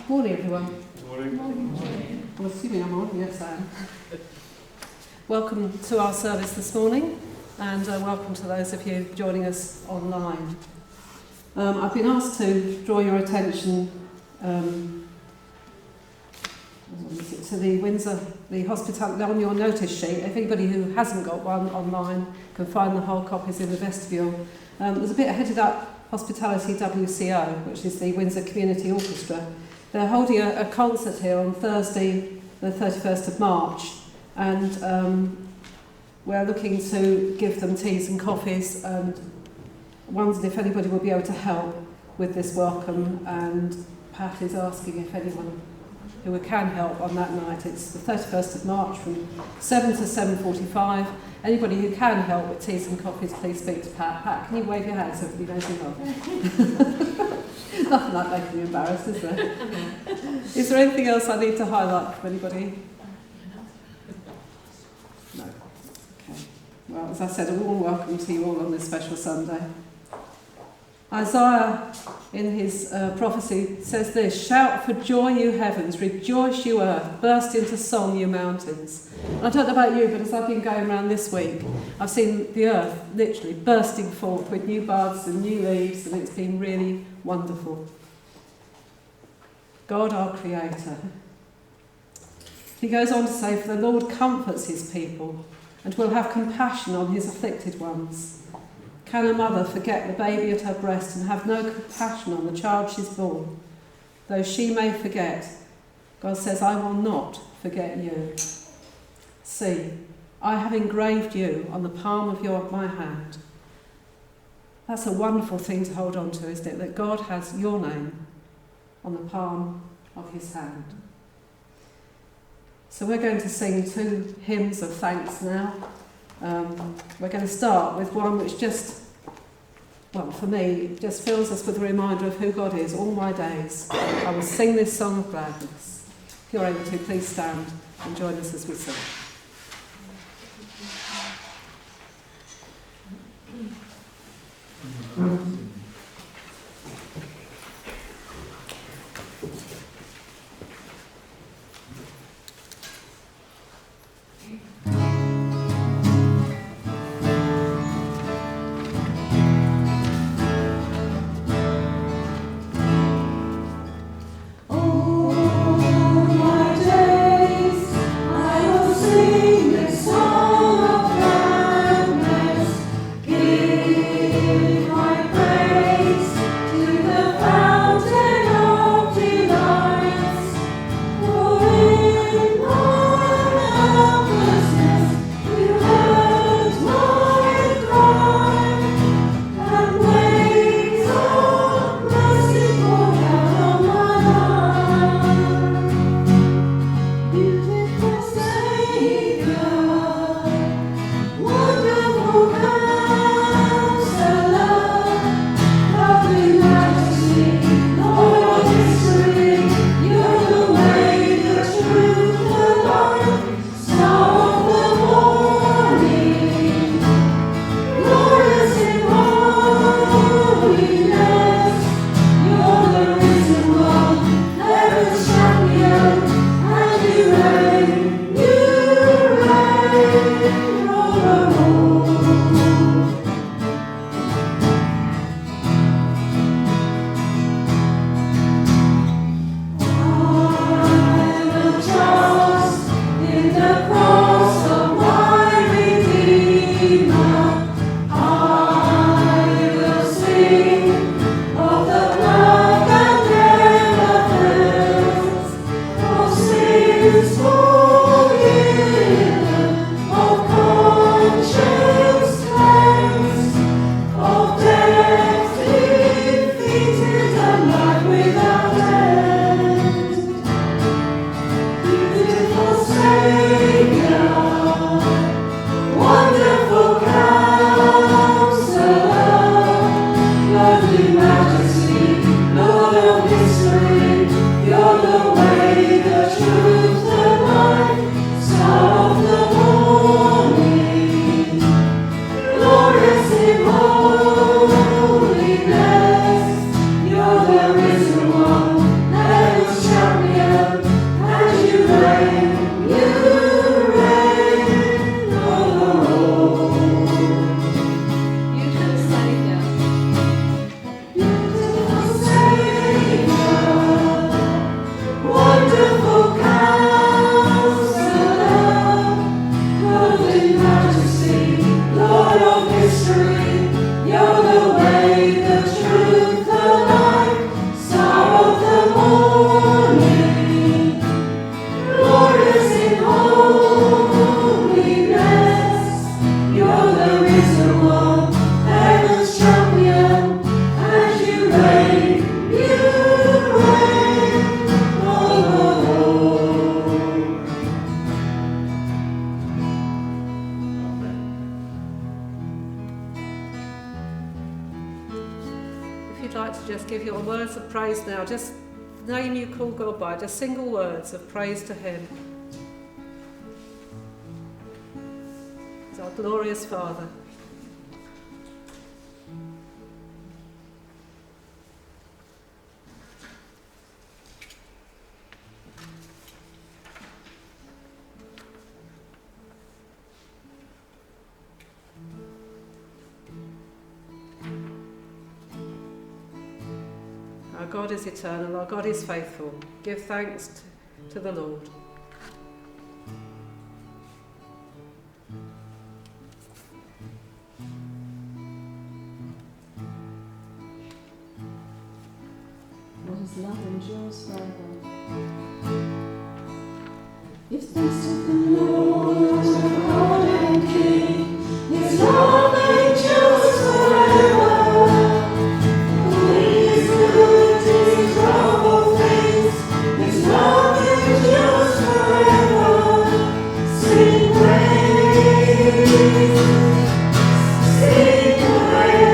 Morning, everyone. Morning. I'm assuming I'm on. Yes, I am. Welcome to our service this morning, and welcome to those of you joining us online. I've been asked to draw your attention to the Windsor, the hospitality on your notice sheet. If anybody who hasn't got one online can find the whole copies in the vestibule. There's a bit headed up Hospitality WCO, which is the Windsor Community Orchestra. They're holding a concert here on Thursday, the 31st of March, and we're looking to give them teas and coffees, and wondered if anybody would be able to help with this welcome, and Pat is asking if anyone who can help on that night. It's the 31st of March from 7 to 7:45. Anybody who can help with teas and coffees, please speak to Pat. Pat, can you wave your hand so everybody knows you are? Nothing like making you embarrassed, is there? Is there anything else I need to highlight from anybody? No. Okay. Well, as I said, a warm welcome to you all on this special Sunday. Isaiah, in his prophecy, says this: "Shout for joy, you heavens, rejoice, you earth, burst into song, you mountains." And I don't know about you, but as I've been going around this week, I've seen the earth literally bursting forth with new buds and new leaves, and it's been really wonderful. God, our Creator. He goes on to say, "For the Lord comforts his people and will have compassion on his afflicted ones." Can a mother forget the baby at her breast and have no compassion on the child she's born? Though she may forget, God says, "I will not forget you. See, I have engraved you on the palm of my hand." That's a wonderful thing to hold on to, isn't it? That God has your name on the palm of his hand. So we're going to sing 2 hymns of thanks now. We're going to start with one which just, well, for me, just fills us with a reminder of who God is all my days. I will sing this song of gladness. If you're able to, please stand and join us as we sing. You're the risen one, let us shout. if you'd like to just give your words of praise now, just name you call God by, just single words of praise to Him. He's our glorious Father. Our God is eternal, our God is faithful. Give thanks to the Lord. What is love endures forever. Give thanks to the Lord, our God and King. His love endures forever. His good, His love of faith. His love endures forever. Sing praise. Sing praise.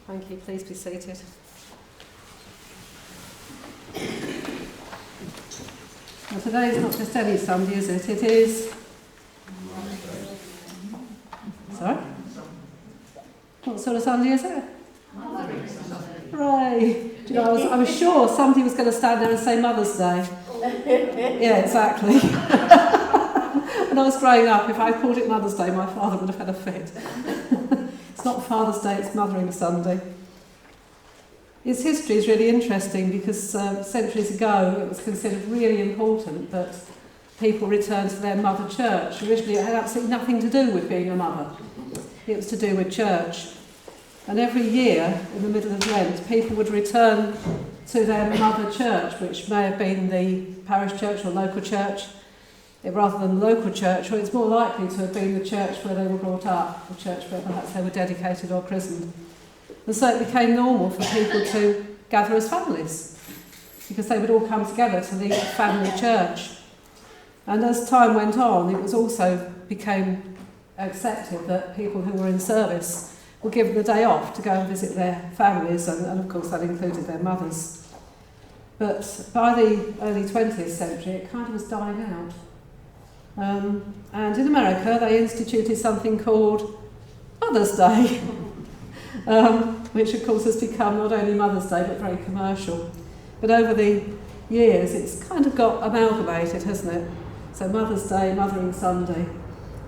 Thank you. Please be seated. Well, today is not just any Sunday, is it? It is... Sorry? What sort of Sunday is it? Hooray! Do you know, I was sure somebody was going to stand there and say Mother's Day. Yeah, exactly. When I was growing up, if I called it Mother's Day, my father would have had a fit. It's not Father's Day, it's Mothering Sunday. Its history is really interesting because centuries ago it was considered really important that people returned to their mother church. Originally it had absolutely nothing to do with being a mother. It was to do with church. And every year, in the middle of Lent, people would return to their mother church, which may have been the parish church or local church, rather than the local church, or it's more likely to have been the church where they were brought up, the church where perhaps they were dedicated or christened. And so it became normal for people to gather as families, because they would all come together to the family church. And as time went on, it was also became accepted that people who were in service were given the day off to go and visit their families, and of course that included their mothers. But by the early 20th century, it kind of was dying out. And in America, they instituted something called Mother's Day, which of course has become not only Mother's Day, but very commercial. But over the years, it's kind of got amalgamated, hasn't it? So Mother's Day, Mothering Sunday,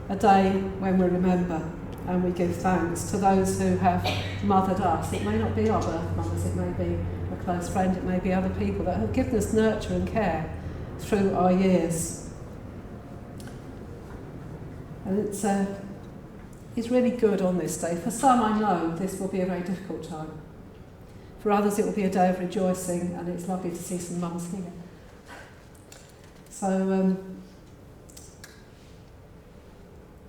a day when we remember and we give thanks to those who have mothered us. It may not be our birth mothers, it may be a close friend, it may be other people that have given us nurture and care through our years. And it's really good on this day. For some, I know this will be a very difficult time. For others, it will be a day of rejoicing, and it's lovely to see some mums here. So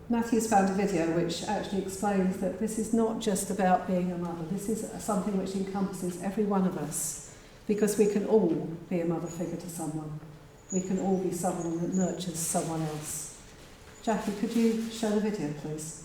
Matthew's found a video which actually explains that this is not just about being a mother. This is something which encompasses every one of us, because we can all be a mother figure to someone. We can all be someone that nurtures someone else. Jackie, could you show the video, please?